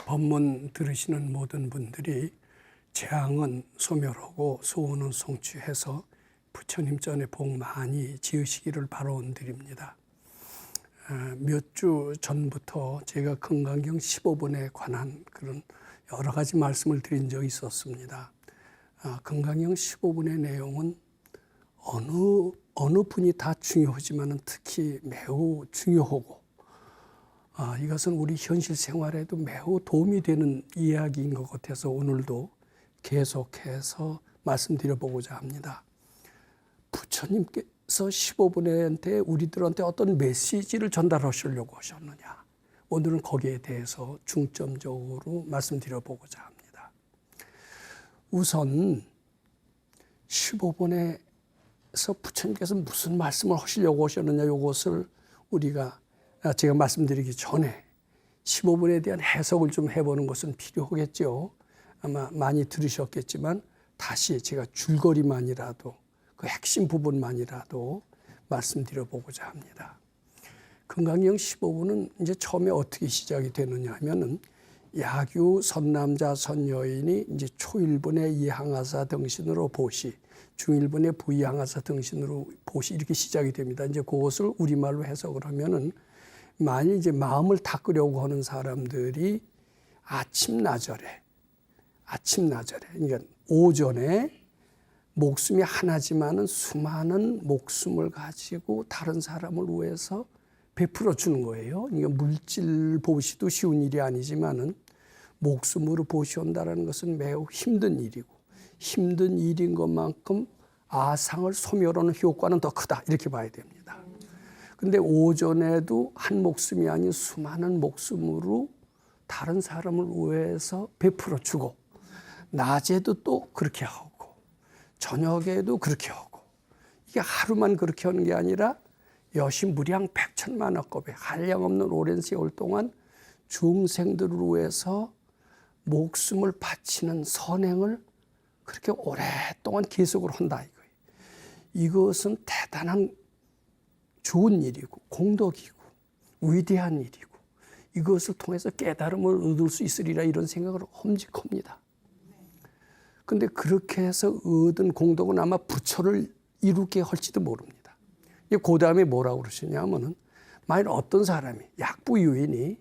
법문 들으시는 모든 분들이 재앙은 소멸하고 소원은 성취해서 부처님 전에 복 많이 지으시기를 바라드립니다. 몇 주 전부터 제가 금강경 15분에 관한 그런 여러 가지 말씀을 드린 적이 있었습니다. 금강경 15분의 내용은 어느 분이 다 중요하지만 특히 매우 중요하고 이것은 우리 현실 생활에도 매우 도움이 되는 이야기인 것 같아서 오늘도 계속해서 말씀드려보고자 합니다. 부처님께서 15분한테 우리들한테 어떤 메시지를 전달하시려고 하셨느냐. 오늘은 거기에 대해서 중점적으로 말씀드려보고자 합니다. 우선 15분에서 부처님께서 무슨 말씀을 하시려고 하셨느냐, 이것을 제가 말씀드리기 전에 15분에 대한 해석을 좀 해보는 것은 필요하겠죠. 아마 많이 들으셨겠지만 다시 제가 줄거리만이라도 그 핵심 부분만이라도 말씀드려보고자 합니다. 금강경 15분은 이제 처음에 어떻게 시작이 되느냐 하면은 야규 선남자 선여인이 이제 초일분에 이항하사 등신으로 보시, 중일분에 부이항하사 등신으로 보시, 이렇게 시작이 됩니다. 이제 그것을 우리말로 해석을 하면은 만일 이제 마음을 닦으려고 하는 사람들이 아침나절에 그러니까 오전에 목숨이 하나지만은 수많은 목숨을 가지고 다른 사람을 위해서 베풀어 주는 거예요. 그러니까 물질 보시도 쉬운 일이 아니지만은 목숨으로 보시온다라는 것은 매우 힘든 일이고, 힘든 일인 것만큼 아상을 소멸하는 효과는 더 크다, 이렇게 봐야 됩니다. 근데 오전에도 한 목숨이 아닌 수많은 목숨으로 다른 사람을 위해서 베풀어 주고, 낮에도 또 그렇게 하고 저녁에도 그렇게 하고, 이게 하루만 그렇게 하는 게 아니라 여신무량 백천만억겁의 한량없는 오랜 세월 동안 중생들을 위해서 목숨을 바치는 선행을 그렇게 오랫동안 계속을 한다 이거예요. 이것은 대단한 좋은 일이고 공덕이고 위대한 일이고, 이것을 통해서 깨달음을 얻을 수 있으리라, 이런 생각을 험직합니다. 근데 그렇게 해서 얻은 공덕은 아마 부처를 이루게 할지도 모릅니다. 그 다음에 뭐라고 그러시냐 하면은, 만일 어떤 사람이 약부유인이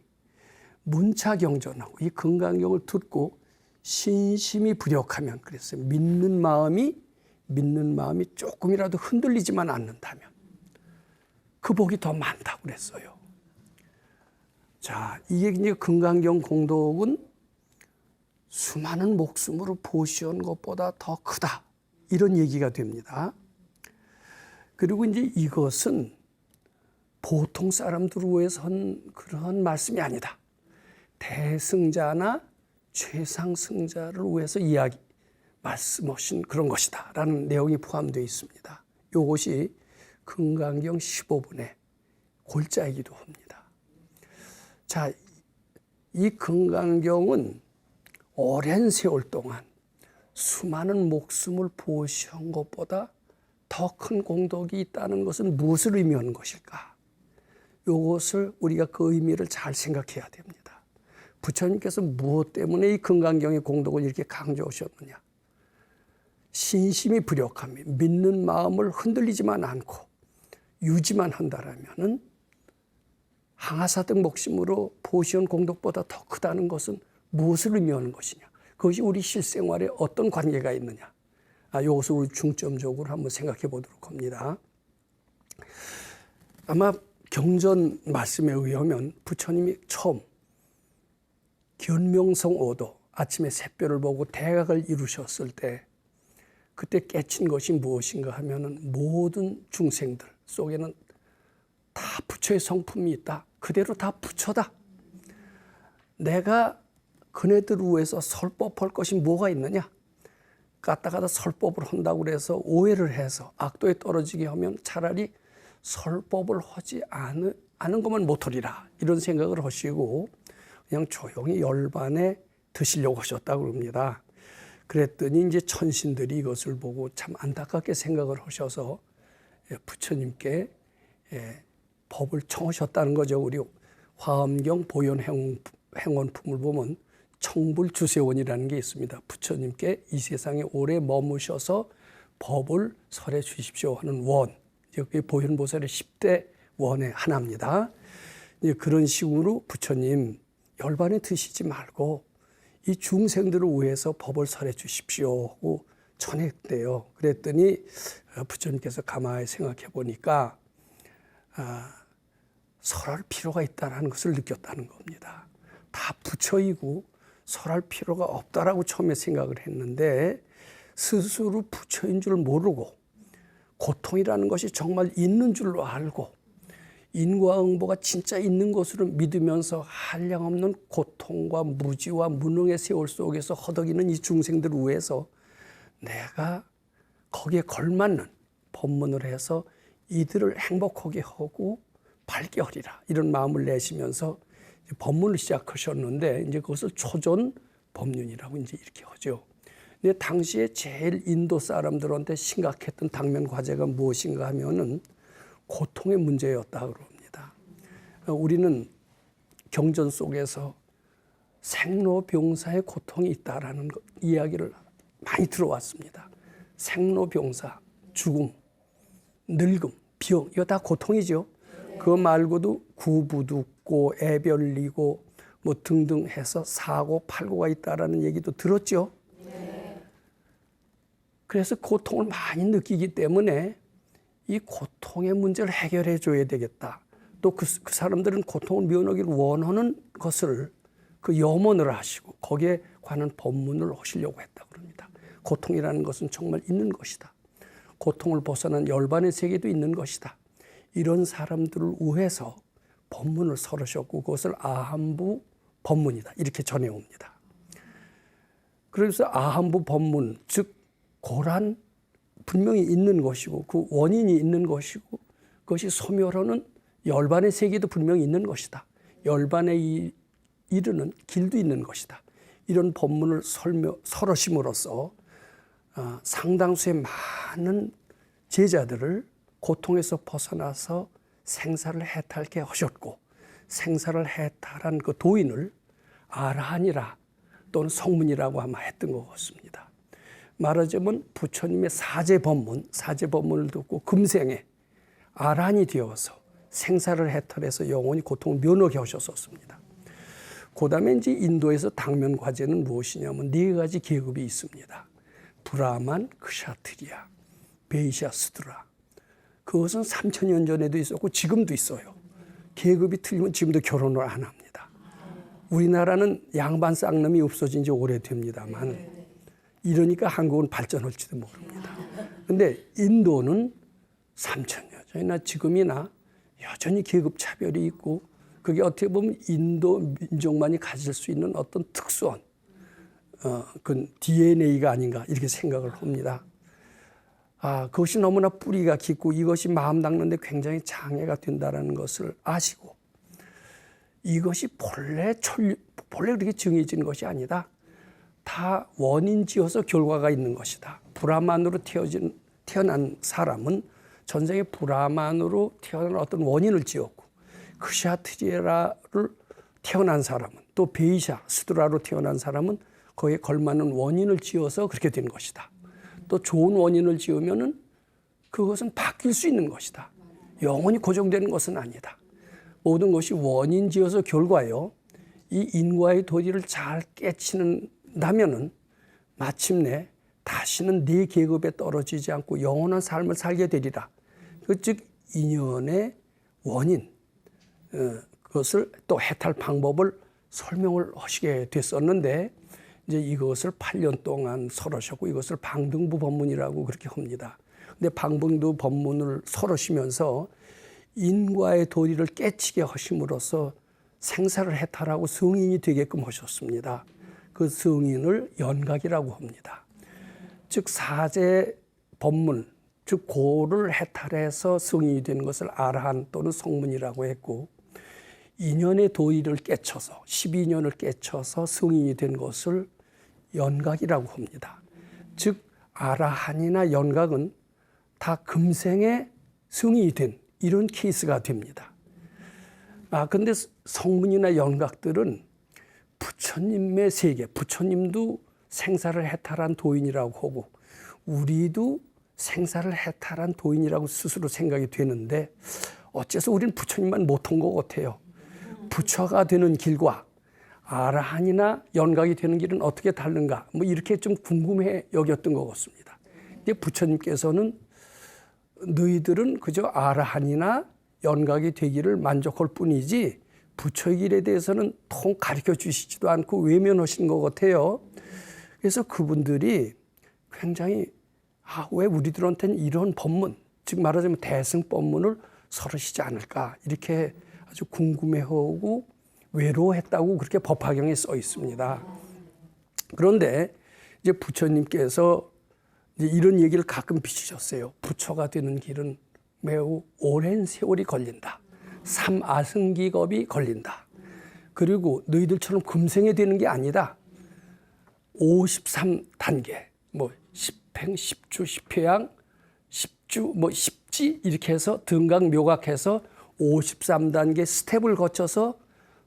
문차경전하고 이 금강경을 듣고 신심이 부력하면, 그랬어요. 믿는 마음이 조금이라도 흔들리지만 않는다면 그 복이 더 많다고 그랬어요. 자, 이게 이제 금강경 공덕은 수많은 목숨으로 보시온 것보다 더 크다, 이런 얘기가 됩니다. 그리고 이제 이것은 보통 사람들을 위해서 한 그런 말씀이 아니다. 대승자나 최상승자를 위해서 말씀하신 그런 것이다 라는 내용이 포함되어 있습니다. 이것이 금강경 15분의 골자이기도 합니다. 자, 이 금강경은 오랜 세월 동안 수많은 목숨을 보시온 것보다 더 큰 공덕이 있다는 것은 무엇을 의미하는 것일까? 이것을 우리가 그 의미를 잘 생각해야 됩니다. 부처님께서 무엇 때문에 이 금강경의 공덕을 이렇게 강조하셨느냐? 신심이 부력하며 믿는 마음을 흔들리지만 않고 유지만 한다라면은 항아사 등 목심으로 보시온 공덕보다 더 크다는 것은 무엇을 의미하는 것이냐? 그것이 우리 실생활에 어떤 관계가 있느냐? 이것을 우리 중점적으로 한번 생각해 보도록 합니다. 아마 경전 말씀에 의하면 부처님이 처음 견명성 오도, 아침에 새별을 보고 대각을 이루셨을 때 그때 깨친 것이 무엇인가 하면은, 모든 중생들 속에는 다 부처의 성품이 있다. 그대로 다 부처다. 내가 그네들을 위해서 설법할 것이 뭐가 있느냐? 가다가다 설법을 한다고 해서 오해를 해서 악도에 떨어지게 하면 차라리 설법을 하지 않은 것만 못하리라, 이런 생각을 하시고 그냥 조용히 열반에 드시려고 하셨다고 합니다. 그랬더니 이제 천신들이 이것을 보고 참 안타깝게 생각을 하셔서 부처님께 법을 청하셨다는 거죠. 우리 화엄경 보현행 행원품을 보면 청불주세원이라는 게 있습니다. 부처님께 이 세상에 오래 머무셔서 법을 설해 주십시오 하는 원. 여기 보현보살의 10대 원의 하나입니다. 그런 식으로 부처님 열반에 드시지 말고 이 중생들을 위해서 법을 설해 주십시오 하고 전했대요. 그랬더니 부처님께서 가만히 생각해 보니까 설할 필요가 있다는 것을 느꼈다는 겁니다. 다 부처이고 설할 필요가 없다라고 처음에 생각을 했는데 스스로 부처인 줄 모르고 고통이라는 것이 정말 있는 줄로 알고 인과응보가 진짜 있는 것으로 믿으면서 한량없는 고통과 무지와 무능의 세월 속에서 허덕이는 이 중생들을 위해서 내가 거기에 걸맞는 법문을 해서 이들을 행복하게 하고 밝게 하리라 이런 마음을 내시면서 법문을 시작하셨는데 이제 그것을 초전 법륜이라고 이제 이렇게 하죠. 근데 당시에 제일 인도 사람들한테 심각했던 당면 과제가 무엇인가 하면은 고통의 문제였다고 합니다. 우리는 경전 속에서 생로병사의 고통이 있다라는 이야기를 많이 들어왔습니다. 생로병사, 죽음, 늙음, 병 이거 다 고통이죠. 그거 말고도 구부듣고 애별리고 뭐 등등 해서 사고 팔고가 있다라는 얘기도 들었죠. 그래서 고통을 많이 느끼기 때문에 이 고통의 문제를 해결해 줘야 되겠다. 또 그 사람들은 고통을 면하기를 원하는 것을 그 염원을 하시고 거기에 관한 법문을 하시려고 했다고 합니다. 고통이라는 것은 정말 있는 것이다. 고통을 벗어난 열반의 세계도 있는 것이다. 이런 사람들을 위해서 법문을 설으셨고 그것을 아함부 법문이다. 이렇게 전해옵니다. 그래서 아함부 법문, 즉 고란 분명히 있는 것이고 그 원인이 있는 것이고 그것이 소멸하는 열반의 세계도 분명히 있는 것이다. 열반에 이르는 길도 있는 것이다. 이런 법문을 설하심으로써 상당수의 많은 제자들을 고통에서 벗어나서 생사를 해탈케 하셨고 생사를 해탈한 그 도인을 아라한이라 또는 성문이라고 아마 했던 것 같습니다. 말하자면 부처님의 사제법문을 듣고 금생에 아란이 되어서 생사를 해탈해서 영원히 고통을 면하게 하셨었습니다. 그 다음에 이제 인도에서 당면 과제는 무엇이냐면 4가지 계급이 있습니다. 브라만, 크샤트리아, 베이샤, 수드라. 그것은 3000년 전에도 있었고 지금도 있어요. 계급이 틀리면 지금도 결혼을 안 합니다. 우리나라는 양반 쌍놈이 없어진 지 오래됩니다만 이러니까 한국은 발전할지도 모릅니다. 그런데 인도는 3000년 전이나 지금이나 여전히 계급 차별이 있고 그게 어떻게 보면 인도 민족만이 가질 수 있는 어떤 특수한 그 DNA가 아닌가 이렇게 생각을 합니다. 그것이 너무나 뿌리가 깊고 이것이 마음 닦는데 굉장히 장애가 된다는 것을 아시고 이것이 본래 그렇게 정해진 것이 아니다. 다 원인지어서 결과가 있는 것이다. 브라만으로 태어난 사람은 전생에 브라만으로 태어난 어떤 원인을 지었고 크샤트리아를 태어난 사람은 또 베이샤, 수드라로 태어난 사람은 거기에 걸맞는 원인을 지어서 그렇게 된 것이다. 또 좋은 원인을 지으면은 그것은 바뀔 수 있는 것이다. 영원히 고정되는 것은 아니다. 모든 것이 원인 지어서 결과요. 이 인과의 도리를 잘 깨치는다면은 마침내 다시는 네 계급에 떨어지지 않고 영원한 삶을 살게 되리라. 즉 인연의 원인, 그것을 또 해탈 방법을 설명을 하시게 됐었는데 이제 이것을 8년 동안 설하셨고 이것을 방등부 법문이라고 그렇게 합니다. 근데 방등부 법문을 설하시면서 인과의 도리를 깨치게 하심으로써 생사를 해탈하고 성인이 되게끔 하셨습니다. 그 성인을 연각이라고 합니다. 즉 사제 법문, 즉 고를 해탈해서 성인이 되는 것을 아라한 또는 성문이라고 했고 인연의 도리를 깨쳐서 12년을 깨쳐서 성인이 된 것을 연각이라고 합니다. 즉 아라한이나 연각은 다 금생에 성인이 된 이런 케이스가 됩니다. 근데 성문이나 연각들은 부처님의 세계, 부처님도 생사를 해탈한 도인이라고 하고 우리도 생사를 해탈한 도인이라고 스스로 생각이 되는데 어째서 우리는 부처님만 못한 것 같아요. 부처가 되는 길과 아라한이나 연각이 되는 길은 어떻게 다른가? 뭐 이렇게 좀 궁금해 여겼던 것 같습니다. 근데 부처님께서는 너희들은 그저 아라한이나 연각이 되기를 만족할 뿐이지 부처의 길에 대해서는 통 가르쳐 주시지도 않고 외면하신 것 같아요. 그래서 그분들이 굉장히 왜 우리들한테는 이런 법문, 즉 말하자면 대승법문을 설하시지 않을까 이렇게 아주 궁금해하고 외로워했다고 그렇게 법화경에 써 있습니다. 그런데 이제 부처님께서 이제 이런 얘기를 가끔 비추셨어요. 부처가 되는 길은 매우 오랜 세월이 걸린다. 삼아승기겁이 걸린다. 그리고 너희들처럼 금생에 되는 게 아니다. 53단계, 뭐 10행, 10주, 10회양, 10주, 뭐 10지 이렇게 해서 등각묘각해서 53단계 스텝을 거쳐서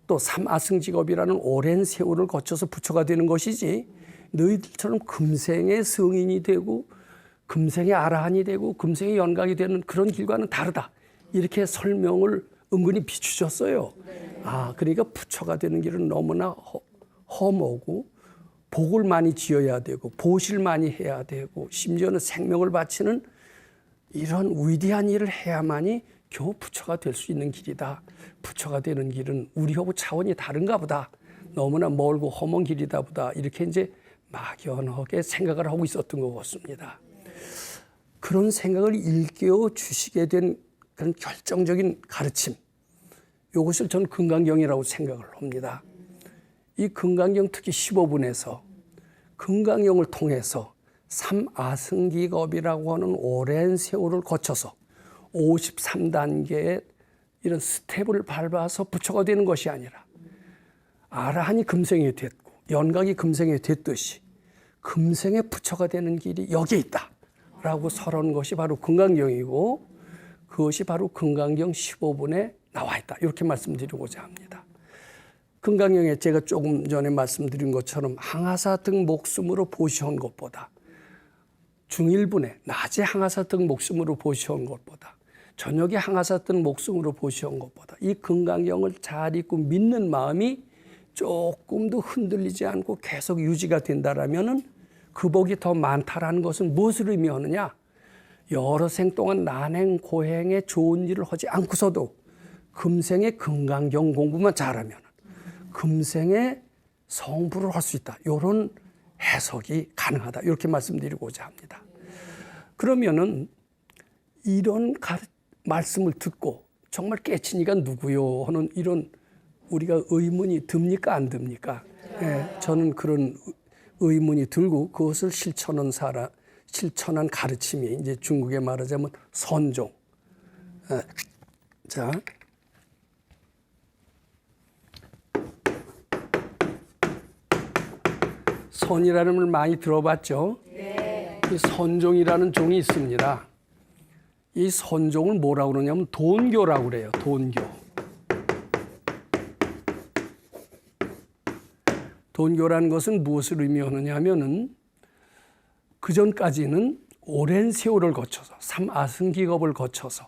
또 삼아승직업이라는 오랜 세월을 거쳐서 부처가 되는 것이지 너희들처럼 금생의 성인이 되고 금생의 아라한이 되고 금생의 연각이 되는 그런 길과는 다르다. 이렇게 설명을 은근히 비추셨어요. 그러니까 부처가 되는 길은 너무나 험하고 복을 많이 지어야 되고 보실 많이 해야 되고 심지어는 생명을 바치는 이런 위대한 일을 해야만이 겨우 부처가 될 수 있는 길이다. 부처가 되는 길은 우리하고 차원이 다른가 보다. 너무나 멀고 험한 길이다 보다. 이렇게 이제 막연하게 생각을 하고 있었던 것 같습니다. 그런 생각을 일깨워 주시게 된 그런 결정적인 가르침. 이것을 저는 금강경이라고 생각을 합니다. 이 금강경 특히 15분에서 금강경을 통해서 삼아승기겁이라고 하는 오랜 세월을 거쳐서 53단계의 이런 스텝을 밟아서 부처가 되는 것이 아니라 아라한이 금생에 됐고 연각이 금생에 됐듯이 금생의 부처가 되는 길이 여기에 있다라고 설한 것이 바로 금강경이고 그것이 바로 금강경 15분에 나와 있다. 이렇게 말씀드리고자 합니다. 금강경에 제가 조금 전에 말씀드린 것처럼 항아사 등 목숨으로 보시온 것보다 중일분에 낮에 항아사 등 목숨으로 보시온 것보다 저녁에 항아사 등 목숨으로 보시온 것보다 이 금강경을 잘 읽고 믿는 마음이 조금도 흔들리지 않고 계속 유지가 된다라면은 그 복이 더 많다라는 것은 무엇을 의미하느냐? 여러 생 동안 난행 고행에 좋은 일을 하지 않고서도 금생의 금강경 공부만 잘하면 금생의 성불을 할 수 있다. 이런 해석이 가능하다. 이렇게 말씀드리고자 합니다. 그러면은 이런 말씀을 듣고 정말 깨치니가 누구요? 하는 이런 우리가 의문이 듭니까? 안 듭니까? 예, 저는 그런 의문이 들고 그것을 실천한 가르침이 이제 중국에 말하자면 선종. 자. 선이라는 말 많이 들어봤죠? 네. 이 선종이라는 종이 있습니다. 이 선종을 뭐라고 그러냐면 돈교라고 그래요. 돈교. 돈교라는 것은 무엇을 의미하느냐 하면은 그전까지는 오랜 세월을 거쳐서 삼아승기겁을 거쳐서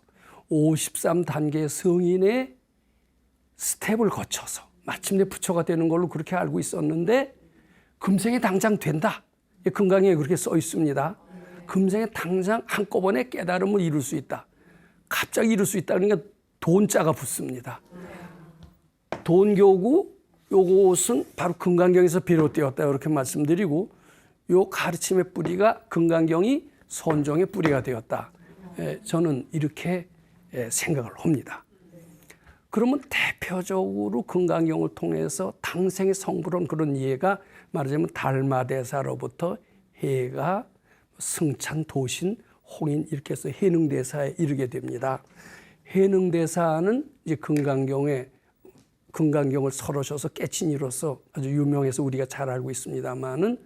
53단계 성인의 스텝을 거쳐서 마침내 부처가 되는 걸로 그렇게 알고 있었는데 금생에 당장 된다. 금강에 그렇게 써 있습니다. 금생에 당장 한꺼번에 깨달음을 이룰 수 있다. 갑자기 이룰 수 있다. 그러니까 돈자가 붙습니다. 돈교고 요것은 바로 금강경에서 비롯되었다. 이렇게 말씀드리고 요 가르침의 뿌리가 금강경이 선종의 뿌리가 되었다. 저는 이렇게 생각을 합니다. 그러면 대표적으로 금강경을 통해서 당생의 성불한 그런 이해가 말하자면 달마대사로부터 해가 승찬, 도신, 홍인 이렇게 해서 해능대사에 이르게 됩니다. 해능대사는 이제 금강경을 설하셔서 깨친 이로서 아주 유명해서 우리가 잘 알고 있습니다만은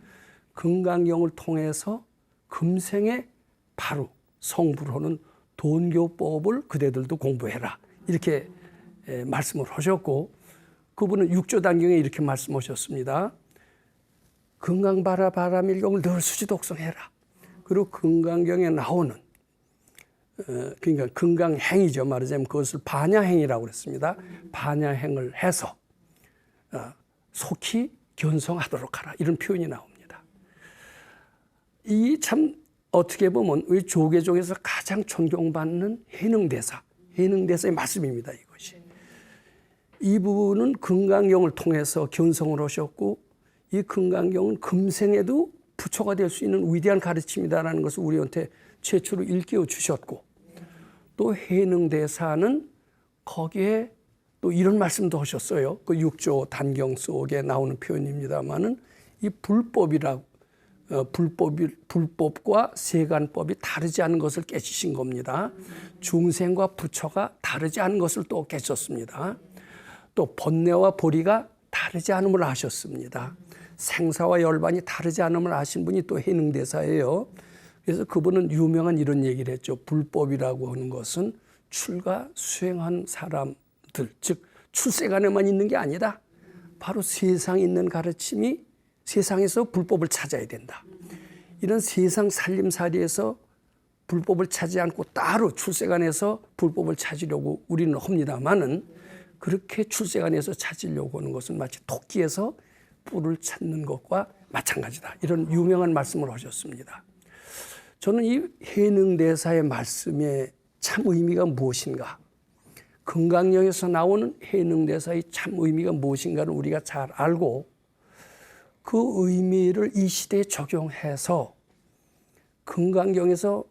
금강경을 통해서 금생에 바로 성불하는 돈교법을 그대들도 공부해라. 이렇게 말씀을 하셨고 그분은 6조 단경에 이렇게 말씀하셨습니다. 건강바라바라밀경을 늘 수지독성해라. 그리고 건강경에 나오는 그러니까 건강행이죠. 말하자면 그것을 반야행이라고 그랬습니다. 반야행을 해서 속히 견성하도록 하라. 이런 표현이 나옵니다. 이 참 어떻게 보면 우리 조계종에서 가장 존경받는 해능대사의 말씀입니다. 이것이. 이분은 건강경을 통해서 견성을 하셨고 이 건강경은 금생에도 부처가 될 수 있는 위대한 가르침이다라는 것을 우리한테 최초로 일깨워 주셨고 또 해능대사는 거기에 또 이런 말씀도 하셨어요. 그 6조 단경 속에 나오는 표현입니다만은 이 불법과 세간법이 다르지 않은 것을 깨치신 겁니다. 중생과 부처가 다르지 않은 것을 또 깨쳤습니다. 또 번뇌와 보리가 다르지 않음을 아셨습니다. 생사와 열반이 다르지 않음을 아신 분이 또 해능대사예요. 그래서 그분은 유명한 이런 얘기를 했죠. 불법이라고 하는 것은 출가 수행한 사람들, 즉 출세간에만 있는 게 아니다. 바로 세상에 있는 가르침이 세상에서 불법을 찾아야 된다. 이런 세상 살림살이에서 불법을 찾지 않고 따로 출세간에서 불법을 찾으려고 우리는 합니다만은 그렇게 출세간에서 찾으려고 하는 것은 마치 토끼에서 뿔을 찾는 것과 마찬가지다. 이런 유명한 말씀을 하셨습니다. 저는 이 해능대사의 말씀의 참 의미가 무엇인가? 건강경에서 나오는 해능대사의 참 의미가 무엇인가를 우리가 잘 알고 그 의미를 이 시대에 적용해서 건강경에서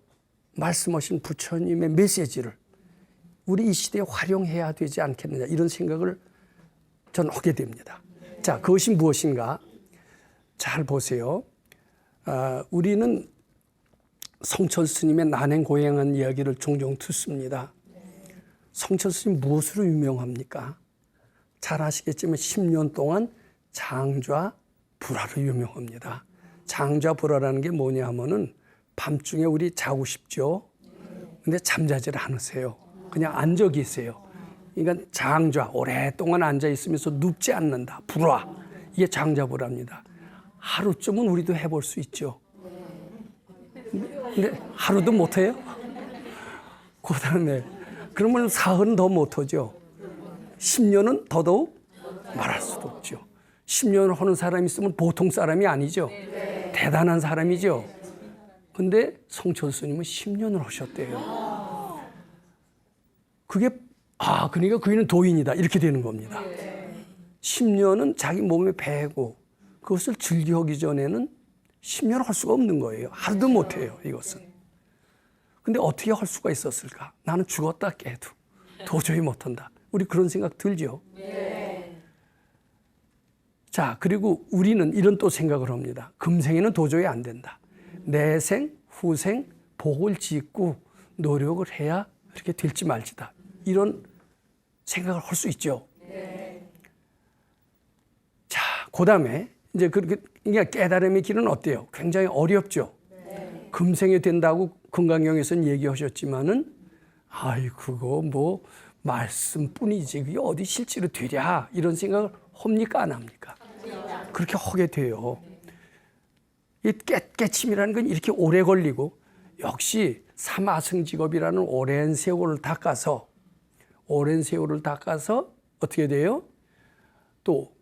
말씀하신 부처님의 메시지를 우리 이 시대에 활용해야 되지 않겠느냐 이런 생각을 저는 하게 됩니다. 자, 그것이 무엇인가? 잘 보세요. 우리는 성철 스님의 난행고행한 이야기를 종종 듣습니다. 성철 스님 무엇으로 유명합니까? 잘 아시겠지만 10년 동안 장좌 불화로 유명합니다. 장좌 불화라는 게 뭐냐 하면은 밤중에 우리 자고 싶죠. 근데 잠자질 않으세요. 그냥 앉아 계세요. 그러니까 장좌, 오랫동안 앉아 있으면서 눕지 않는다. 불화. 이게 장좌 불화입니다. 하루쯤은 우리도 해볼 수 있죠. 근데 하루도 못해요? 그 다음에 그러면 사흘은 더 못하죠. 10년은 더더욱 말할 수도 없죠. 10년을 하는 사람이 있으면 보통 사람이 아니죠. 대단한 사람이죠. 근데 성철 스님은 10년을 하셨대요. 그러니까 그이는 도인이다. 이렇게 되는 겁니다. 10년은 자기 몸에 배고 그것을 즐겨하기 전에는 10년을 할 수가 없는 거예요. 하루도 못해요, 이것은. 근데 어떻게 할 수가 있었을까? 나는 죽었다 깨도 도저히 못한다. 우리 그런 생각 들죠? 자, 그리고 우리는 이런 또 생각을 합니다. 금생에는 도저히 안 된다. 내생, 후생, 복을 짓고 노력을 해야 그렇게 될지 말지다. 이런 생각을 할 수 있죠. 자, 그 다음에 이제 그러니까 깨달음의 길은 어때요? 굉장히 어렵죠. 금생에 된다고 건강경에서는 얘기하셨지만은, 그거 뭐 말씀뿐이지 그게 어디 실제로 되랴 이런 생각을 합니까 안 합니까? 그렇게 하게 돼요. 이 깨침이라는 건 이렇게 오래 걸리고 역시 삼아승직업이라는 오랜 세월을 닦아서 어떻게 돼요? 또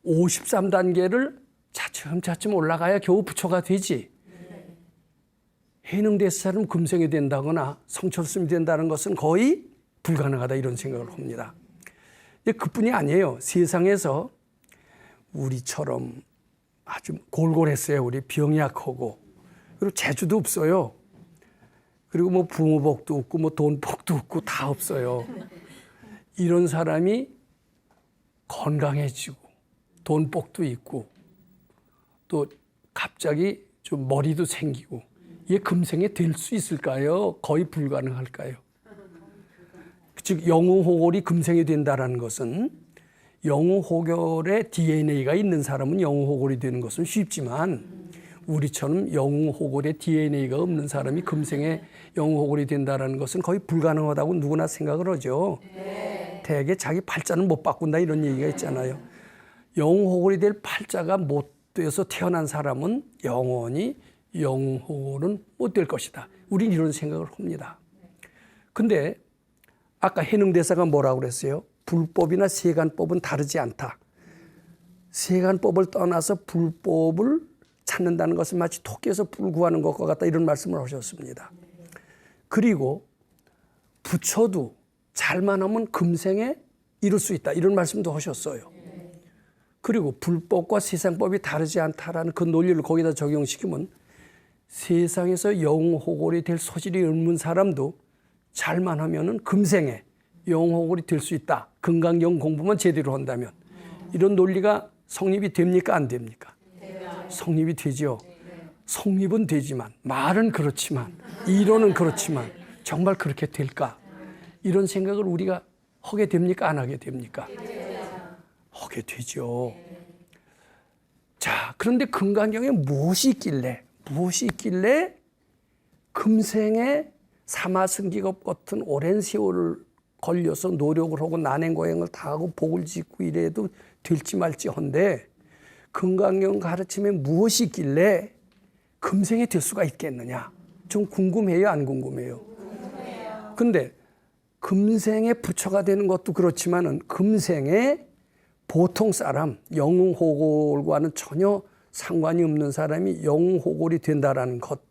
53단계를 차츰차츰 올라가야 겨우 부처가 되지. 해능대사는 금생이 된다거나 성철스님이 된다는 것은 거의 불가능하다 이런 생각을 합니다. 그뿐이 아니에요. 세상에서 우리처럼 아주 골골했어요. 우리 병약하고 그리고 재주도 없어요. 그리고 뭐 부모복도 없고 뭐 돈복도 없고 다 없어요. 이런 사람이 건강해지고 돈복도 있고 또 갑자기 좀 머리도 생기고 이게 금생에 될 수 있을까요? 거의 불가능할까요? 즉 영우호골이 금생이 된다는 것은 영우호결의 DNA가 있는 사람은 영우호골이 되는 것은 쉽지만 우리처럼 영우호골의 DNA가 없는 사람이 금생에 영우호골이 된다는 것은 거의 불가능하다고 누구나 생각을 하죠. 대개 자기 팔자는 못 바꾼다 이런 얘기가 있잖아요. 영호골이 될 팔자가 못 돼서 태어난 사람은 영원히 영호골은 못 될 것이다. 우린 이런 생각을 합니다. 근데 아까 해능대사가 뭐라고 그랬어요? 불법이나 세간법은 다르지 않다. 세간법을 떠나서 불법을 찾는다는 것은 마치 토끼에서 불 구하는 것과 같다 이런 말씀을 하셨습니다. 그리고 부처도 잘만 하면 금생에 이룰 수 있다 이런 말씀도 하셨어요. 그리고 불법과 세상법이 다르지 않다라는 그 논리를 거기다 적용시키면 세상에서 영호골이 될 소질이 없는 사람도 잘만 하면은 금생에 영호골이 될 수 있다. 금강경 공부만 제대로 한다면 이런 논리가 성립이 됩니까 안 됩니까? 성립이 되죠. 성립은 되지만 말은 그렇지만 이론은 그렇지만 정말 그렇게 될까? 이런 생각을 우리가 하게 됩니까 안 하게 됩니까? 하게 되죠. 자, 그런데 금강경에 무엇이 있길래 금생에 사마승기급 같은 오랜 세월을 걸려서 노력을 하고 난행고행을 다 하고 복을 짓고 이래도 될지 말지 한데 금강경 가르침에 무엇이 있길래 금생에 될 수가 있겠느냐? 좀 궁금해요, 안 궁금해요? 궁금해요. 근데 금생에 부처가 되는 것도 그렇지만은 금생에 보통 사람, 영호골과는 전혀 상관이 없는 사람이 영호골이 된다라는 것.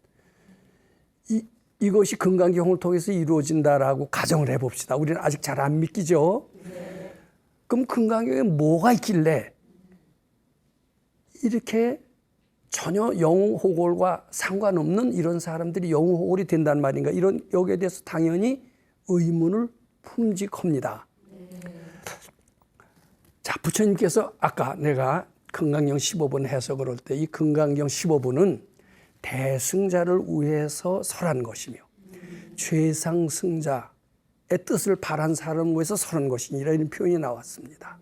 이것이 금강경을 통해서 이루어진다라고 가정을 해봅시다. 우리는 아직 잘 안 믿기죠? 네. 그럼 금강경에 뭐가 있길래 이렇게 전혀 영호골과 상관없는 이런 사람들이 영호골이 된단 말인가? 이런 여기에 대해서 당연히 의문을 품직합니다. 자, 부처님께서 아까 내가 금강경 15번 해석을 할 때 이 금강경 15번은 대승자를 위해서 설한 것이며 최상승자의 뜻을 바란 사람을 위해서 설한 것이니라 이런 표현이 나왔습니다.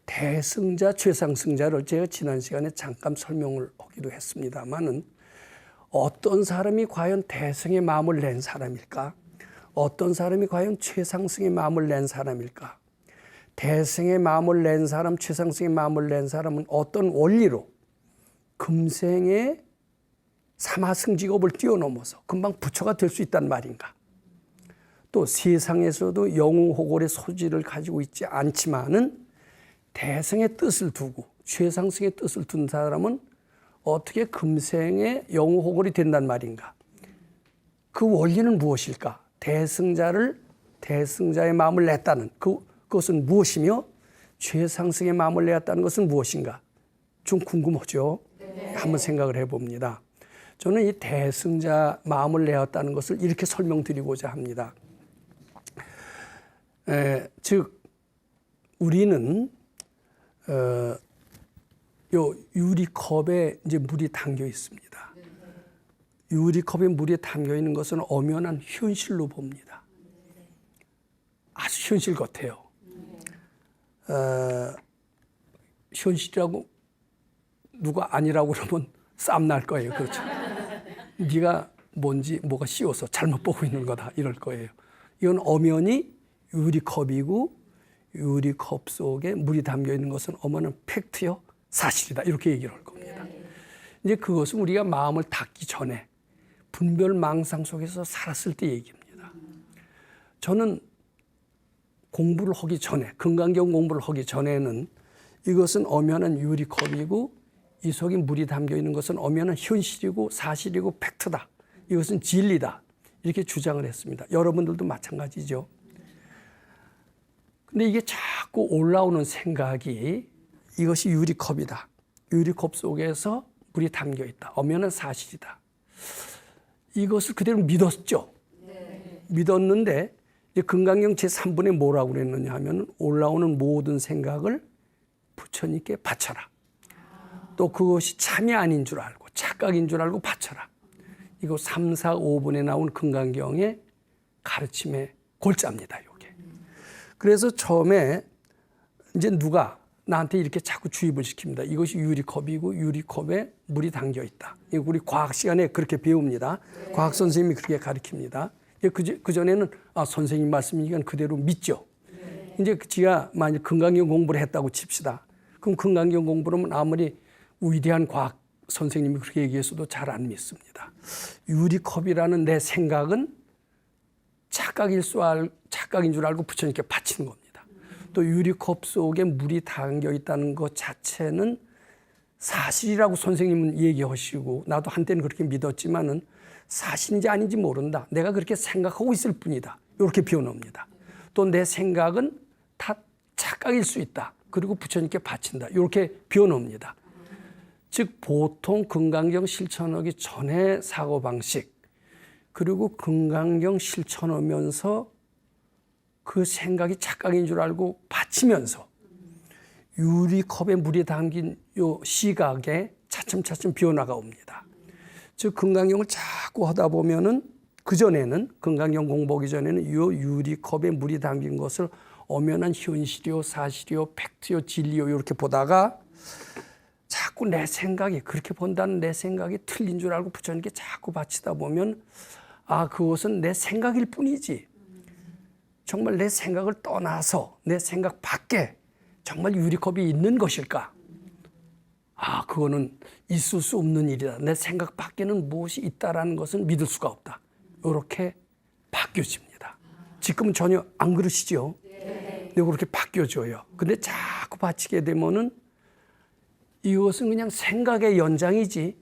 대승자, 최상승자를 제가 지난 시간에 잠깐 설명을 하기도 했습니다만은 어떤 사람이 과연 대승의 마음을 낸 사람일까? 어떤 사람이 과연 최상승의 마음을 낸 사람일까? 대승의 마음을 낸 사람, 최상승의 마음을 낸 사람은 어떤 원리로 금생의 사마승직업을 뛰어넘어서 금방 부처가 될 수 있단 말인가? 또 세상에서도 영호골의 소질을 가지고 있지 않지만은 대승의 뜻을 두고 최상승의 뜻을 둔 사람은 어떻게 금생의 영호골이 된단 말인가? 그 원리는 무엇일까? 대승자의 마음을 냈다는 그것은 무엇이며 최상승의 마음을 내었다는 것은 무엇인가? 좀 궁금하죠? 네. 한번 생각을 해봅니다. 저는 이 대승자 마음을 내었다는 것을 이렇게 설명드리고자 합니다. 즉 우리는 요 유리컵에 이제 물이 담겨 있습니다. 유리컵에 물이 담겨 있는 것은 엄연한 현실로 봅니다. 아주 현실 같아요. 현실이라고 누가 아니라고 그러면 싸움 날 거예요. 그렇죠? 네가 뭐가 씌워서 잘못 보고 있는 거다 이럴 거예요. 이건 엄연히 유리컵이고 유리컵 속에 물이 담겨 있는 것은 엄연한 팩트요, 사실이다 이렇게 얘기를 할 겁니다. 이제 그것은 우리가 마음을 닫기 전에 분별망상 속에서 살았을 때 얘기입니다. 저는 공부를 하기 전에, 금강경 공부를 하기 전에는 이것은 엄연한 유리컵이고 이 속에 물이 담겨 있는 것은 엄연한 현실이고 사실이고 팩트다. 이것은 진리다. 이렇게 주장을 했습니다. 여러분들도 마찬가지죠. 근데 이게 자꾸 올라오는 생각이 이것이 유리컵이다. 유리컵 속에서 물이 담겨 있다. 엄연한 사실이다. 이것을 그대로 믿었죠. 네. 믿었는데 이제 금강경 제3번에 뭐라고 그랬느냐 하면 올라오는 모든 생각을 부처님께 바쳐라. 또 그것이 참이 아닌 줄 알고 착각인 줄 알고 바쳐라. 이거 3, 4, 5번에 나온 금강경의 가르침의 골자입니다. 이게. 그래서 처음에 이제 누가 나한테 이렇게 자꾸 주입을 시킵니다. 이것이 유리컵이고 유리컵에 물이 담겨 있다. 이거 우리 과학 시간에 그렇게 배웁니다. 네. 과학 선생님이 그렇게 가르칩니다. 그 전에는 선생님 말씀이니까 그대로 믿죠. 네. 이제 지가 만약 건강경 공부를 했다고 칩시다. 그럼 건강경 공부를 아무리 위대한 과학 선생님이 그렇게 얘기했어도 잘 안 믿습니다. 유리컵이라는 내 생각은 착각인 줄 알고 부처님께 바치는 겁니다. 또 유리컵 속에 물이 담겨 있다는 것 자체는 사실이라고 선생님은 얘기하시고 나도 한때는 그렇게 믿었지만은 사실인지 아닌지 모른다. 내가 그렇게 생각하고 있을 뿐이다. 이렇게 비워놓습니다. 또 내 생각은 다 착각일 수 있다. 그리고 부처님께 바친다. 이렇게 비워놓습니다. 즉 보통 건강경 실천하기 전에 사고방식 그리고 건강경 실천하면서 그 생각이 착각인 줄 알고 바치면서 유리컵에 물이 담긴 요 시각에 차츰차츰 비워나가 옵니다. 즉 건강경을 자꾸 하다 보면은 그전에는 건강경 공부하기 전에는 요 유리컵에 물이 담긴 것을 엄연한 현실이요 사실이요 팩트요 진리요 이렇게 보다가 자꾸 내 생각이 그렇게 본다는 내 생각이 틀린 줄 알고 부처님께 자꾸 바치다 보면 아 그것은 내 생각일 뿐이지 정말 내 생각을 떠나서 내 생각 밖에 정말 유리컵이 있는 것일까? 아 그거는 있을 수 없는 일이다. 내 생각 밖에는 무엇이 있다라는 것은 믿을 수가 없다. 이렇게 바뀌어집니다. 지금은 전혀 안 그러시죠? 네, 그렇게 바뀌어져요. 근데 자꾸 바치게 되면은 이것은 그냥 생각의 연장이지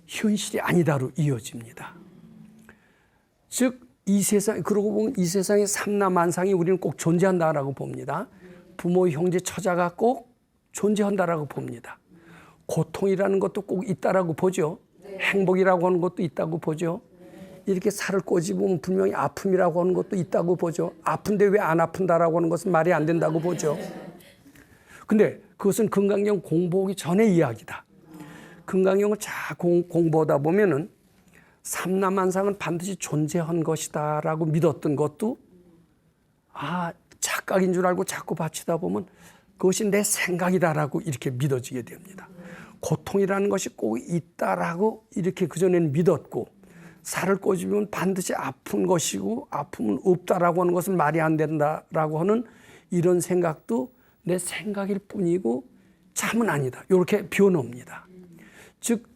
현실이 아니다로 이어집니다. 즉 이 세상 그러고 보면 이 세상의 삼라만상이 우리는 꼭 존재한다라고 봅니다. 부모, 형제, 처자가 꼭 존재한다라고 봅니다. 고통이라는 것도 꼭 있다라고 보죠. 행복이라고 하는 것도 있다고 보죠. 이렇게 살을 꼬집으면 분명히 아픔이라고 하는 것도 있다고 보죠. 아픈데 왜 안 아픈다라고 하는 것은 말이 안 된다고 보죠. 근데 그것은 건강경 공부하기 전의 이야기다. 건강경을 자꾸 공부하다 보면은 삼라만상은 반드시 존재한 것이다라고 믿었던 것도 아 착각인 줄 알고 자꾸 바치다 보면 그것이 내 생각이다라고 이렇게 믿어지게 됩니다. 고통이라는 것이 꼭 있다라고 이렇게 그전에는 믿었고 살을 꼬집으면 반드시 아픈 것이고 아픔은 없다라고 하는 것은 말이 안 된다라고 하는 이런 생각도 내 생각일 뿐이고 참은 아니다. 이렇게 비워놓습니다. 즉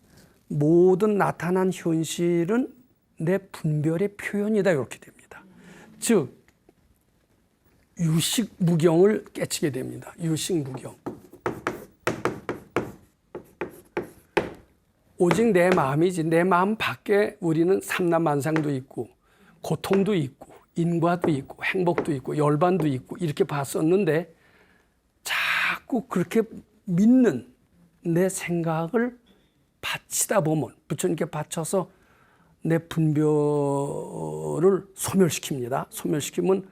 모든 나타난 현실은 내 분별의 표현이다. 이렇게 됩니다. 즉 유식무경을 깨치게 됩니다. 유식무경. 오직 내 마음이지 내 마음 밖에 우리는 삼라만상도 있고 고통도 있고 인과도 있고 행복도 있고 열반도 있고 이렇게 봤었는데 자꾸 그렇게 믿는 내 생각을 바치다 보면 부처님께 바쳐서 내 분별을 소멸시킵니다. 소멸시키면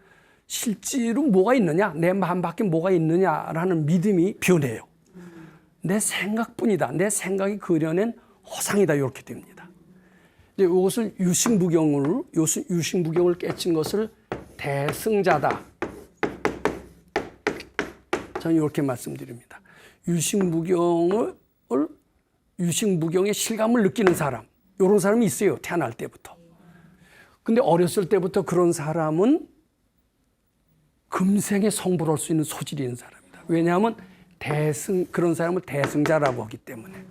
실제로 뭐가 있느냐 내 마음 밖에 뭐가 있느냐라는 믿음이 변해요. 내 생각뿐이다. 내 생각이 그려낸 허상이다. 이렇게 됩니다. 이것을 유식무경을 깨친 것을 대승자다. 저는 이렇게 말씀드립니다. 유식무경의 실감을 느끼는 사람, 이런 사람이 있어요. 태어날 때부터. 근데 어렸을 때부터 그런 사람은 금생에 성불할 수 있는 소질이 있는 사람입니다. 왜냐하면 그런 사람을 대승자라고 하기 때문에.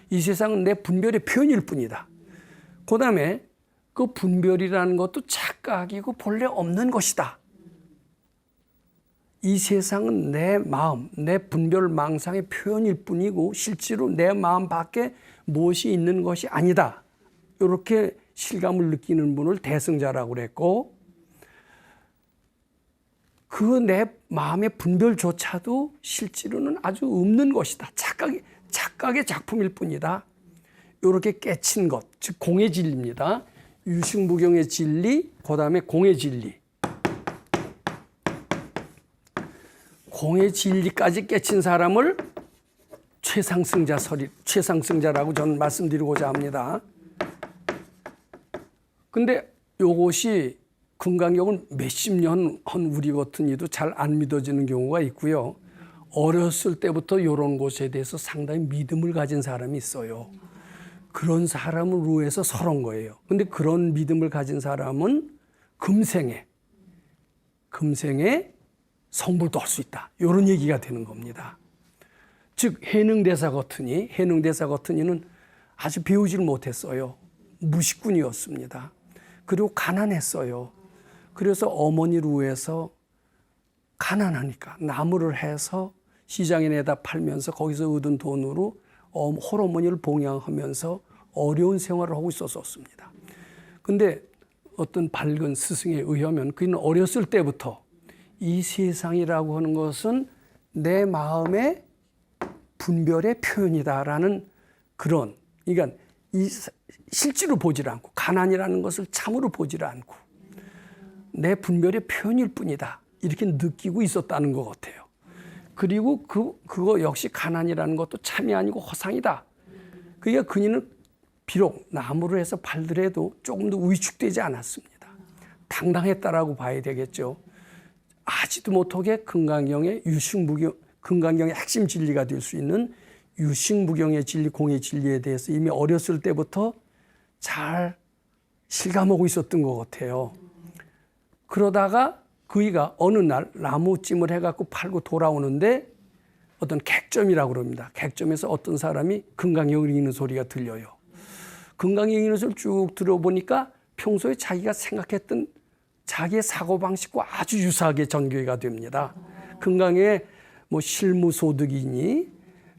이 세상은 내 분별의 표현일 뿐이다. 그 다음에 그 분별이라는 것도 착각이고 본래 없는 것이다. 이 세상은 내 마음, 내 분별 망상의 표현일 뿐이고 실제로 내 마음 밖에 무엇이 있는 것이 아니다. 이렇게 실감을 느끼는 분을 대승자라고 그랬고 그 내 마음의 분별조차도 실제로는 아주 없는 것이다. 착각의 작품일 뿐이다. 이렇게 깨친 것, 즉 공의 진리입니다. 유식무경의 진리, 그 다음에 공의 진리. 공의 진리까지 깨친 사람을 최상승자라고 저는 말씀드리고자 합니다. 근데 이것이 건강경은 몇십 년 한 우리 같은 이도 잘 안 믿어지는 경우가 있고요. 어렸을 때부터 이런 것에 대해서 상당히 믿음을 가진 사람이 있어요. 그런 사람을 위해서 설한 거예요. 근데 그런 믿음을 가진 사람은 금생에 성불도 할 수 있다. 이런 얘기가 되는 겁니다. 즉 해능대사 거트니는 아주 배우지를 못했어요. 무식군이었습니다. 그리고 가난했어요. 그래서 어머니를 위해서 가난하니까 나무를 해서 시장에 내다 팔면서 거기서 얻은 돈으로 홀어머니를 봉양하면서 어려운 생활을 하고 있었습니다. 근데 어떤 밝은 스승에 의하면 그는 어렸을 때부터 이 세상이라고 하는 것은 내 마음의 분별의 표현이다라는 그런, 그러니까 실제로 보질 않고 가난이라는 것을 참으로 보질 않고 내 분별의 표현일 뿐이다 이렇게 느끼고 있었다는 것 같아요. 그리고 그거 역시 가난이라는 것도 참이 아니고 허상이다. 그러니까 그녀는 비록 나무를 해서 팔더라도 조금 더 위축되지 않았습니다. 당당했다라고 봐야 되겠죠. 아지도 못하게 금강경의 금강경의 핵심 진리가 될 수 있는 유식무경의 진리, 공의 진리에 대해서 이미 어렸을 때부터 잘 실감하고 있었던 것 같아요. 그러다가 그이가 어느 날 나무찜을 해갖고 팔고 돌아오는데 어떤 객점이라고 그럽니다. 객점에서 어떤 사람이 금강경을 읽는 소리가 들려요. 금강경 읽는 소리를 쭉 들어보니까 평소에 자기가 생각했던 자기의 사고방식과 아주 유사하게 전개가 됩니다. 금강경에 뭐 실무소득이니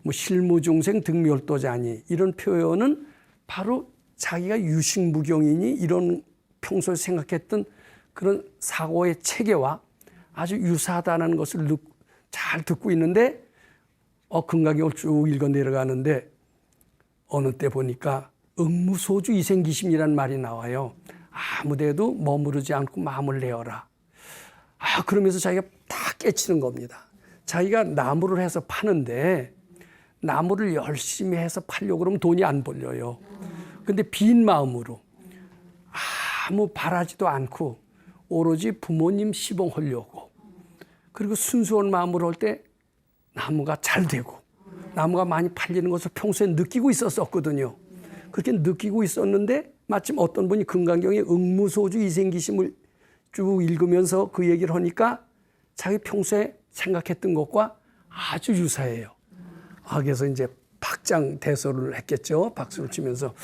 뭐 실무중생 득멸도자니 이런 표현은 바로 자기가 유식무경이니 이런 평소에 생각했던 그런 사고의 체계와 아주 유사하다는 것을 잘 듣고 있는데 금강경을 쭉 읽어 내려가는데 어느 때 보니까 응무소주 이생기심이라는 말이 나와요. 아무데도 머무르지 않고 마음을 내어라. 그러면서 자기가 다 깨치는 겁니다. 자기가 나무를 해서 파는데 나무를 열심히 해서 팔려고 그러면 돈이 안 벌려요. 근데 빈 마음으로 아무 바라지도 않고 오로지 부모님 시봉하려고 그리고 순수한 마음으로 할 때 나무가 잘 되고 나무가 많이 팔리는 것을 평소에 느끼고 있었거든요. 그렇게 느끼고 있었는데 마침 어떤 분이 금강경의 응무소주 이생기심을 쭉 읽으면서 그 얘기를 하니까 자기 평소에 생각했던 것과 아주 유사해요. 그래서 이제 박장대소를 했겠죠. 박수를 치면서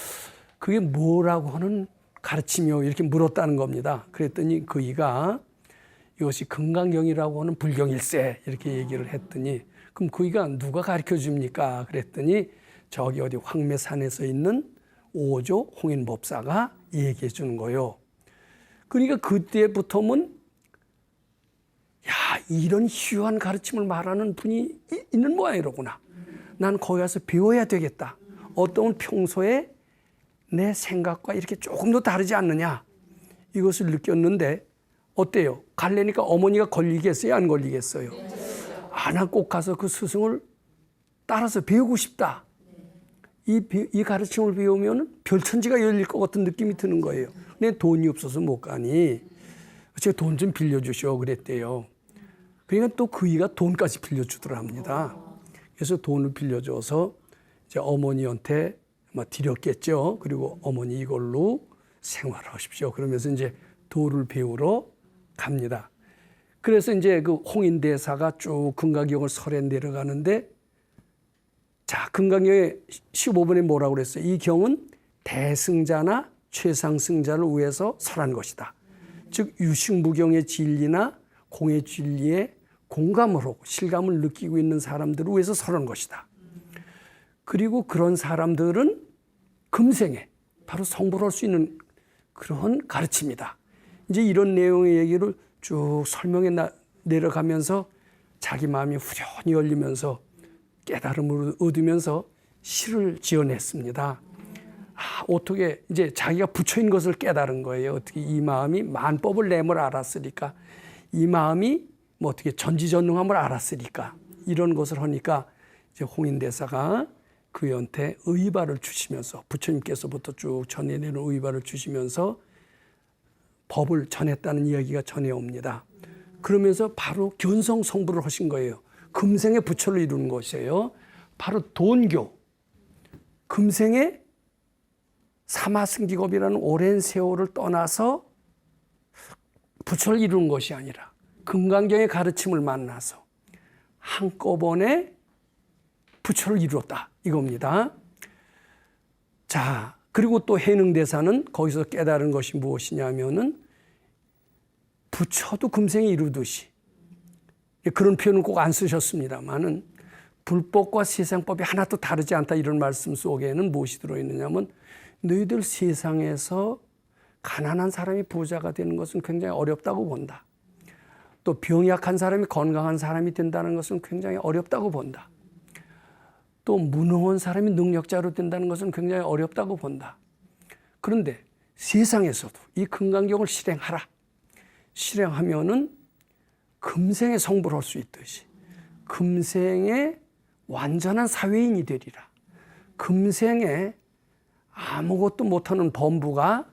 그게 뭐라고 하는 가르침이요 이렇게 물었다는 겁니다. 그랬더니 그이가 이것이 금강경이라고 하는 불경일세 이렇게 얘기를 했더니 그럼 그이가 누가 가르쳐 줍니까? 그랬더니 저기 어디 황매산에서 있는 오조 홍인법사가 얘기해 주는 거예요. 그러니까 그때부터는 이런 희유한 가르침을 말하는 분이 있는 모양이로구나. 난 거기 가서 배워야 되겠다. 어떤 평소에 내 생각과 이렇게 조금 더 다르지 않느냐 이것을 느꼈는데 어때요? 갈래니까 어머니가 걸리겠어요? 안 걸리겠어요? 난 꼭 가서 그 스승을 따라서 배우고 싶다. 이 가르침을 배우면 별천지가 열릴 것 같은 느낌이 드는 거예요. 내 돈이 없어서 못 가니 제가 돈 좀 빌려주시오 그랬대요. 그러니까 또 그이가 돈까지 빌려주더랍니다. 그래서 돈을 빌려줘서 이제 어머니한테 드렸겠죠. 그리고 어머니 이걸로 생활하십시오. 그러면서 이제 도를 배우러 갑니다. 그래서 이제 그 홍인대사가 쭉 금강경을 설에 내려가는데 자, 금강경의 15번에 뭐라고 그랬어요? 이 경은 대승자나 최상승자를 위해서 설한 것이다. 즉 유식무경의 진리나 공의 진리에 공감을 하고 실감을 느끼고 있는 사람들을 위해서 설한 것이다. 그리고 그런 사람들은 금생에 바로 성불할 수 있는 그런 가르침이다. 이제 이런 내용의 얘기를 쭉 설명해 내려가면서 자기 마음이 후련히 열리면서 깨달음을 얻으면서 시를 지어냈습니다. 어떻게 이제 자기가 부처인 것을 깨달은 거예요. 어떻게 이 마음이 만법을 내물 알았으니까 이 마음이 뭐 어떻게 전지전능함을 알았으니까 이런 것을 하니까 이제 홍인대사가 그한테 의발을 주시면서 부처님께서부터 쭉 전해내는 의발을 주시면서 법을 전했다는 이야기가 전해옵니다. 그러면서 바로 견성성불을 하신 거예요. 금생의 부처를 이루는 것이에요. 바로 돈교. 금생의 사마승기겁이라는 오랜 세월을 떠나서 부처를 이루는 것이 아니라 금강경의 가르침을 만나서 한꺼번에 부처를 이루었다 이겁니다. 자, 그리고 또 해능대사는 거기서 깨달은 것이 무엇이냐면은 부처도 금생에 이루듯이, 그런 표현을 꼭 안 쓰셨습니다만은 불법과 세상법이 하나도 다르지 않다 이런 말씀 속에는 무엇이 들어있느냐면 너희들 세상에서 가난한 사람이 부자가 되는 것은 굉장히 어렵다고 본다. 또 병약한 사람이 건강한 사람이 된다는 것은 굉장히 어렵다고 본다. 또 무능한 사람이 능력자로 된다는 것은 굉장히 어렵다고 본다. 그런데 세상에서도 이 금강경을 실행하라. 실행하면은 금생에 성불할 수 있듯이 금생에 완전한 사회인이 되리라. 금생에 아무것도 못하는 범부가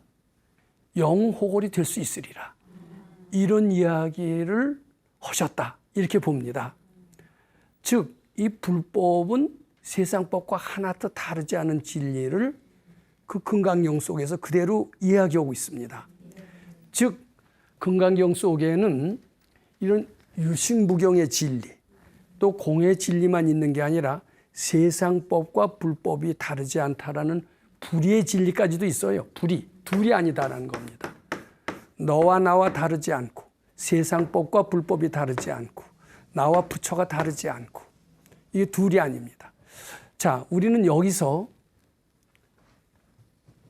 영호골이 될 수 있으리라. 이런 이야기를 하셨다. 이렇게 봅니다. 즉, 이 불법은 세상법과 하나도 다르지 않은 진리를 그 금강경 속에서 그대로 이야기하고 있습니다. 즉, 금강경 속에는 이런 유식무경의 진리, 또 공의 진리만 있는 게 아니라 세상법과 불법이 다르지 않다라는 불의의 진리까지도 있어요. 불의, 둘이 아니다라는 겁니다. 너와 나와 다르지 않고, 세상법과 불법이 다르지 않고, 나와 부처가 다르지 않고, 이게 둘이 아닙니다. 자, 우리는 여기서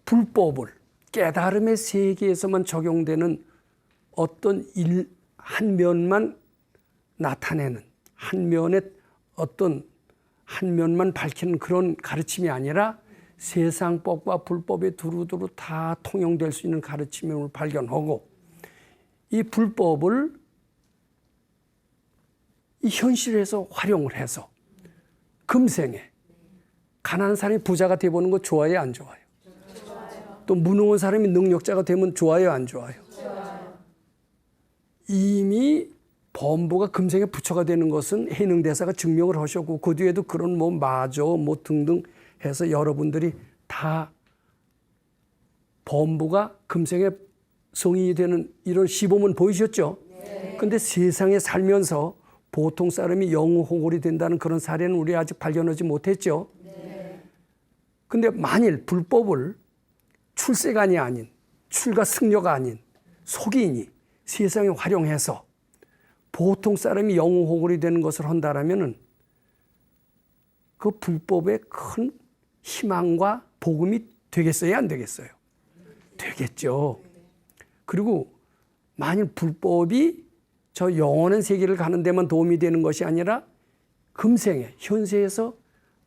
불법을 깨달음의 세계에서만 적용되는 어떤 한 면만 나타내는, 한 면의 어떤 한 면만 밝히는 그런 가르침이 아니라 세상법과 불법이 두루두루 다 통용될 수 있는 가르침을 발견하고, 이 불법을 이 현실에서 활용을 해서 금생에 가난한 사람이 부자가 되어보는 거 좋아요, 안 좋아요? 또 무능한 사람이 능력자가 되면 좋아요, 안 좋아요? 이미 범부가 금생에 부처가 되는 것은 해능대사가 증명을 하셨고, 그 뒤에도 그런 뭐 마저 뭐 등등 해서 여러분들이 다 범부가 금생에 성인이 되는 이런 시범은 보이셨죠? 근데 세상에 살면서 보통 사람이 영호골이 된다는 그런 사례는 우리 아직 발견하지 못했죠? 근데 만일 불법을 출세관이 아닌, 출가 승려가 아닌 속인이 세상에 활용해서 보통 사람이 영호골이 되는 것을 한다라면은 그 불법의 큰 희망과 복음이 되겠어요, 안 되겠어요? 되겠죠. 그리고 만일 불법이 저 영원한 세계를 가는 데만 도움이 되는 것이 아니라 금생에, 현세에서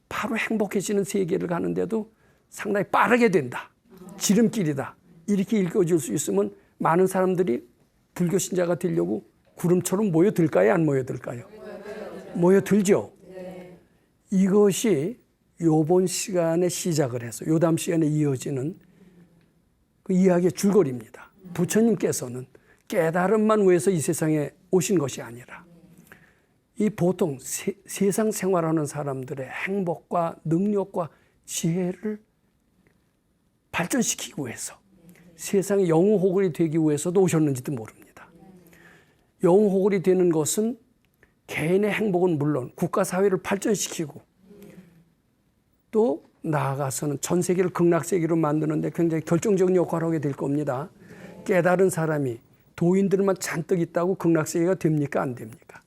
바로 행복해지는 세계를 가는데도 상당히 빠르게 된다. 지름길이다. 이렇게 읽어줄 수 있으면 많은 사람들이 불교 신자가 되려고 구름처럼 모여들까요, 안 모여들까요? 모여들죠. 이것이 요번 시간에 시작을 해서 요담 시간에 이어지는 그 이야기의 줄거리입니다. 부처님께서는 깨달음만 위해서 이 세상에 오신 것이 아니라 이 보통 세상 생활하는 사람들의 행복과 능력과 지혜를 발전시키기 위해서 세상에 영호골이 되기 위해서도 오셨는지도 모릅니다. 영호골이 되는 것은 개인의 행복은 물론 국가 사회를 발전시키고 또 나아가서는 전 세계를 극락세계로 만드는데 굉장히 결정적인 역할을 하게 될 겁니다. 깨달은 사람이 도인들만 잔뜩 있다고 극락세계가 됩니까, 안 됩니까?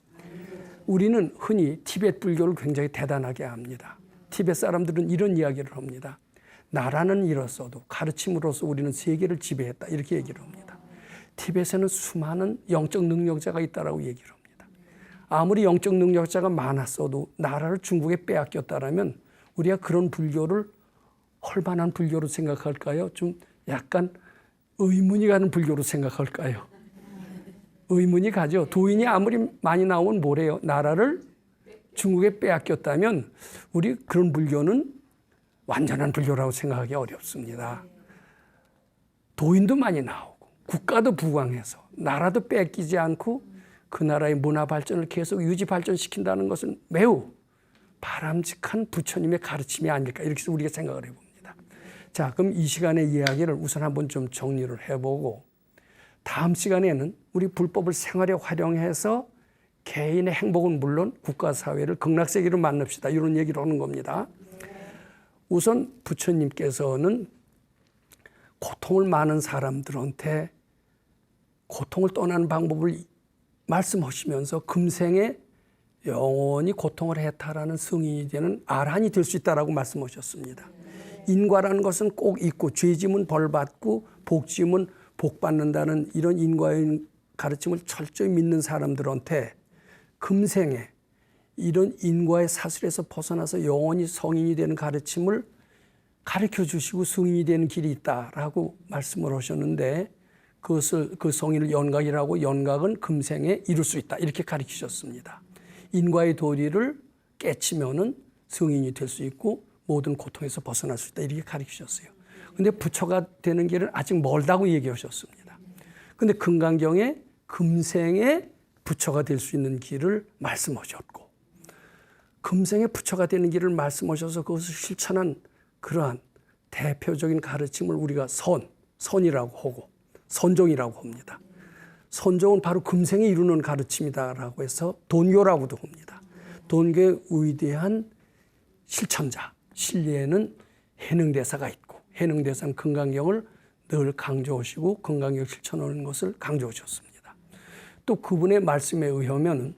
우리는 흔히 티베트 불교를 굉장히 대단하게 합니다. 티베트 사람들은 이런 이야기를 합니다. 나라는 이뤘어도 가르침으로써 우리는 세계를 지배했다, 이렇게 얘기를 합니다. 티베트에는 수많은 영적 능력자가 있다라고 얘기를 합니다. 아무리 영적 능력자가 많았어도 나라를 중국에 빼앗겼다라면 우리가 그런 불교를 헐만한 불교로 생각할까요? 좀 약간 의문이 가는 불교로 생각할까요? 의문이 가죠. 도인이 아무리 많이 나오면 뭐래요? 나라를 중국에 빼앗겼다면 우리 그런 불교는 완전한 불교라고 생각하기 어렵습니다. 도인도 많이 나오고 국가도 부강해서 나라도 뺏기지 않고 그 나라의 문화 발전을 계속 유지 발전시킨다는 것은 매우 바람직한 부처님의 가르침이 아닐까, 이렇게 우리가 생각을 해봅니다. 자, 그럼 이 시간의 이야기를 우선 한번 좀 정리를 해보고 다음 시간에는 우리 불법을 생활에 활용해서 개인의 행복은 물론 국가 사회를 극락세계로 만듭시다, 이런 얘기를 하는 겁니다. 우선 부처님께서는 고통을 많은 사람들한테 고통을 떠나는 방법을 말씀하시면서 금생에 영원히 고통을 해탈하는 승인이 되는 아란이 될 수 있다라고 말씀하셨습니다. 인과라는 것은 꼭 있고, 죄지면 벌받고 복지면 복받는다는 이런 인과의 가르침을 철저히 믿는 사람들한테 금생에 이런 인과의 사슬에서 벗어나서 영원히 성인이 되는 가르침을 가르쳐 주시고 승인이 되는 길이 있다라고 말씀을 하셨는데, 그것을 그 성인을 연각이라고, 연각은 금생에 이룰 수 있다, 이렇게 가르치셨습니다. 인과의 도리를 깨치면은 승인이 될 수 있고 모든 고통에서 벗어날 수 있다, 이렇게 가르치셨어요. 근데 부처가 되는 길은 아직 멀다고 얘기하셨습니다. 근데 금강경에 금생에 부처가 될 수 있는 길을 말씀하셨고, 금생에 부처가 되는 길을 말씀하셔서 그것을 실천한 그러한 대표적인 가르침을 우리가 선이라고 하고 선종이라고 합니다. 선종은 바로 금생에 이루는 가르침이다라고 해서 돈교라고도 합니다. 돈교의 위대한 실천자, 신리에는 해능대사가 있고, 해능대사는 금강경을 늘 강조하시고 금강경 실천하는 것을 강조하셨습니다. 또 그분의 말씀에 의하면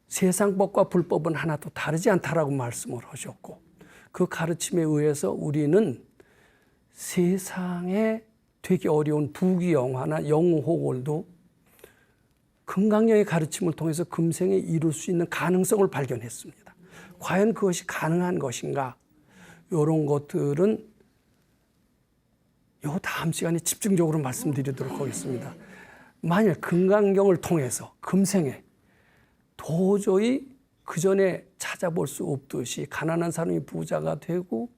세상법과 불법은 하나도 다르지 않다라고 말씀을 하셨고, 그 가르침에 의해서 우리는 세상에 되게 어려운 부귀영화나 영호골도 금강경의 가르침을 통해서 금생에 이룰 수 있는 가능성을 발견했습니다. 과연 그것이 가능한 것인가? 이런 것들은 요 다음 시간에 집중적으로 말씀드리도록 하겠습니다. 만일 금강경을 통해서 금생에 도저히 그전에 찾아볼 수 없듯이 가난한 사람이 부자가 되고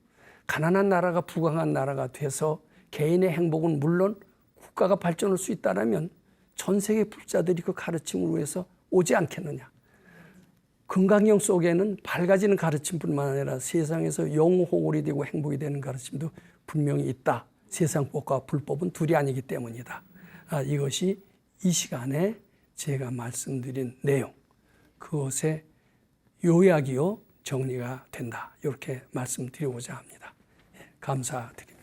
가난한 나라가 부강한 나라가 돼서 개인의 행복은 물론 국가가 발전할 수 있다면 전 세계 부자들이 그 가르침을 위해서 오지 않겠느냐. 금강경 속에는 밝아지는 가르침뿐만 아니라 세상에서 영호골이 되고 행복이 되는 가르침도 분명히 있다. 세상법과 불법은 둘이 아니기 때문이다. 이것이 이 시간에 제가 말씀드린 내용, 그것의 요약이요 정리가 된다, 이렇게 말씀드리고자 합니다. 감사드립니다.